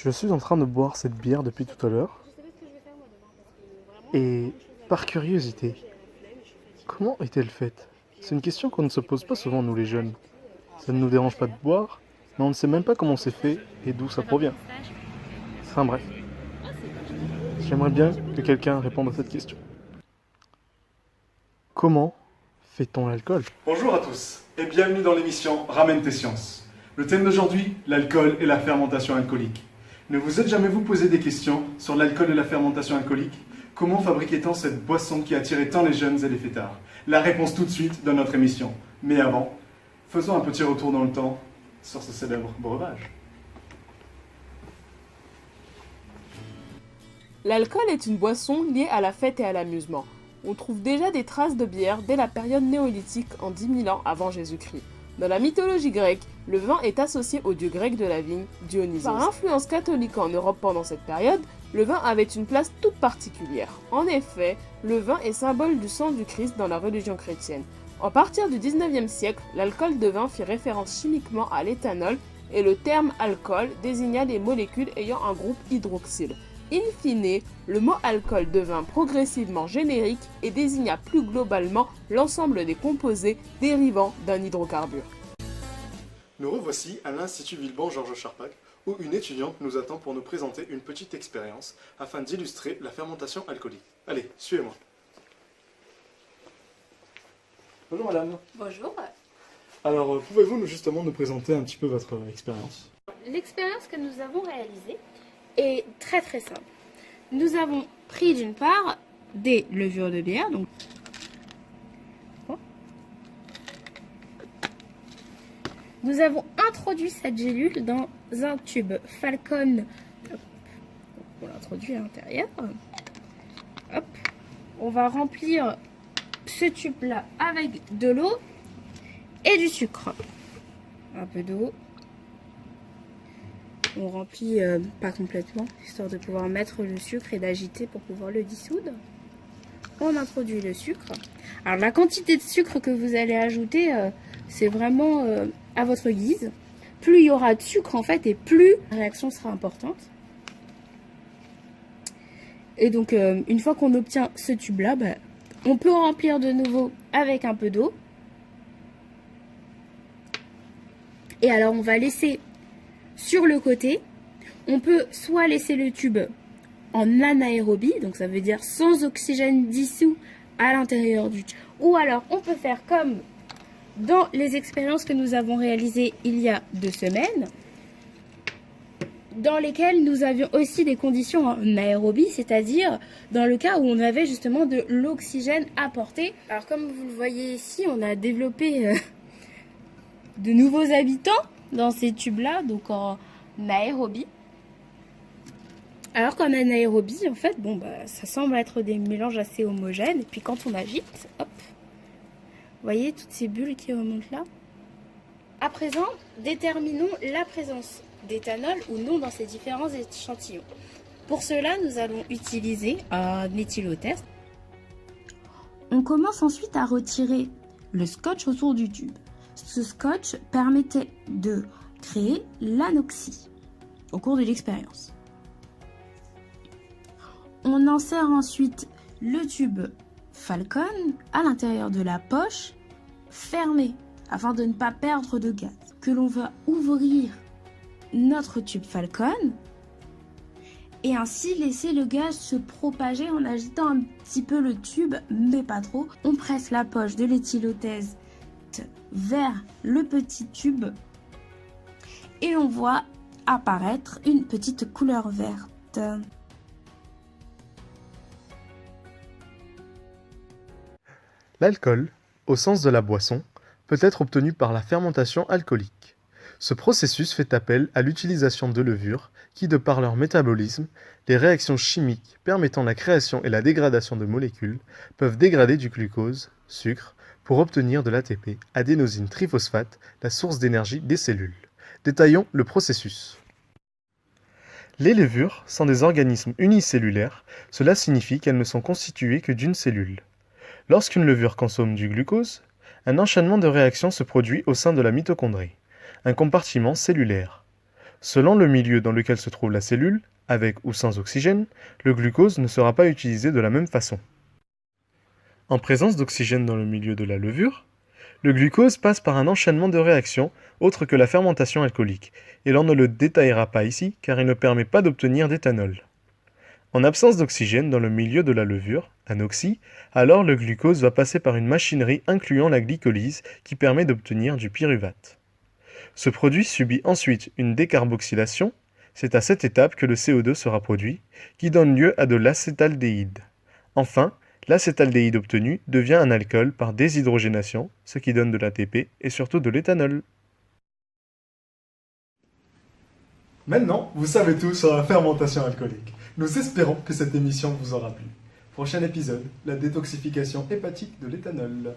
Je suis en train de boire cette bière depuis tout à l'heure et par curiosité, comment est-elle faite? C'est une question qu'on ne se pose pas souvent nous les jeunes. Ça ne nous dérange pas de boire, mais on ne sait même pas comment c'est fait et d'où ça provient. Enfin bref, j'aimerais bien que quelqu'un réponde à cette question. Comment fait-on l'alcool? Bonjour à tous et bienvenue dans l'émission Ramène tes sciences. Le thème d'aujourd'hui, l'alcool et la fermentation alcoolique. Ne vous êtes jamais vous posé des questions sur l'alcool et la fermentation alcoolique? Comment fabriquait-on cette boisson qui attirait tant les jeunes et les fêtards? La réponse tout de suite dans notre émission. Mais avant, faisons un petit retour dans le temps sur ce célèbre breuvage. L'alcool est une boisson liée à la fête et à l'amusement. On trouve déjà des traces de bière dès la période néolithique en 10 000 ans avant Jésus-Christ. Dans la mythologie grecque, le vin est associé au dieu grec de la vigne, Dionysos. Par l'influence catholique en Europe pendant cette période, le vin avait une place toute particulière. En effet, le vin est symbole du sang du Christ dans la religion chrétienne. À partir du 19e siècle, l'alcool de vin fit référence chimiquement à l'éthanol et le terme alcool désigna les molécules ayant un groupe hydroxyle. In fine, le mot alcool devint progressivement générique et désigna plus globalement l'ensemble des composés dérivant d'un hydrocarbure. Nous revoici à l'Institut Villebon Georges Charpak où une étudiante nous attend pour nous présenter une petite expérience afin d'illustrer la fermentation alcoolique. Allez, suivez-moi. Bonjour madame. Bonjour. Alors, pouvez-vous justement nous présenter un petit peu votre expérience? L'expérience que nous avons réalisée est très simple. Nous avons pris d'une part des levures de bière, donc nous avons introduit cette gélule dans un tube Falcon. On l'introduit à l'intérieur. Hop. On va remplir ce tube là avec de l'eau et du sucre. Un peu d'eau. On remplit pas complètement, histoire de pouvoir mettre le sucre et d'agiter pour pouvoir le dissoudre. On introduit le sucre. Alors la quantité de sucre que vous allez ajouter, c'est vraiment à votre guise. Plus il y aura de sucre en fait, et plus la réaction sera importante. Et donc une fois qu'on obtient ce tube là, on peut remplir de nouveau avec un peu d'eau. Et alors on va laisser sur le côté, on peut soit laisser le tube en anaérobie, donc ça veut dire sans oxygène dissous à l'intérieur du tube, ou alors on peut faire comme dans les expériences que nous avons réalisées il y a 2 semaines, dans lesquelles nous avions aussi des conditions en aérobie, c'est-à-dire dans le cas où on avait justement de l'oxygène apporté. Alors comme vous le voyez ici, on a développé de nouveaux habitants dans ces tubes-là, donc en aérobie. Alors qu'en anaérobie, en fait, ça semble être des mélanges assez homogènes. Et puis quand on agite, hop, vous voyez toutes ces bulles qui remontent là. À présent, déterminons la présence d'éthanol ou non dans ces différents échantillons. Pour cela, nous allons utiliser un éthylotest. On commence ensuite à retirer le scotch autour du tube. Ce scotch permettait de créer l'anoxie au cours de l'expérience. On insère ensuite le tube Falcon à l'intérieur de la poche fermée afin de ne pas perdre de gaz. Que l'on va ouvrir notre tube Falcon et ainsi laisser le gaz se propager en agitant un petit peu le tube, mais pas trop. On presse la poche de l'éthylotest vers le petit tube et on voit apparaître une petite couleur verte. L'alcool, au sens de la boisson, peut être obtenu par la fermentation alcoolique. Ce processus fait appel à l'utilisation de levures qui, de par leur métabolisme, les réactions chimiques permettant la création et la dégradation de molécules, peuvent dégrader du glucose, sucre, pour obtenir de l'ATP, adénosine triphosphate, la source d'énergie des cellules. Détaillons le processus. Les levures sont des organismes unicellulaires, cela signifie qu'elles ne sont constituées que d'une cellule. Lorsqu'une levure consomme du glucose, un enchaînement de réactions se produit au sein de la mitochondrie, un compartiment cellulaire. Selon le milieu dans lequel se trouve la cellule, avec ou sans oxygène, le glucose ne sera pas utilisé de la même façon. En présence d'oxygène dans le milieu de la levure, le glucose passe par un enchaînement de réactions autres que la fermentation alcoolique, et l'on ne le détaillera pas ici car il ne permet pas d'obtenir d'éthanol. En absence d'oxygène dans le milieu de la levure, anoxie, alors le glucose va passer par une machinerie incluant la glycolyse qui permet d'obtenir du pyruvate. Ce produit subit ensuite une décarboxylation, c'est à cette étape que le CO2 sera produit, qui donne lieu à de l'acétaldéhyde. Enfin, l'acétaldéhyde obtenu devient un alcool par déshydrogénation, ce qui donne de l'ATP et surtout de l'éthanol. Maintenant, vous savez tout sur la fermentation alcoolique. Nous espérons que cette émission vous aura plu. Prochain épisode, la détoxification hépatique de l'éthanol.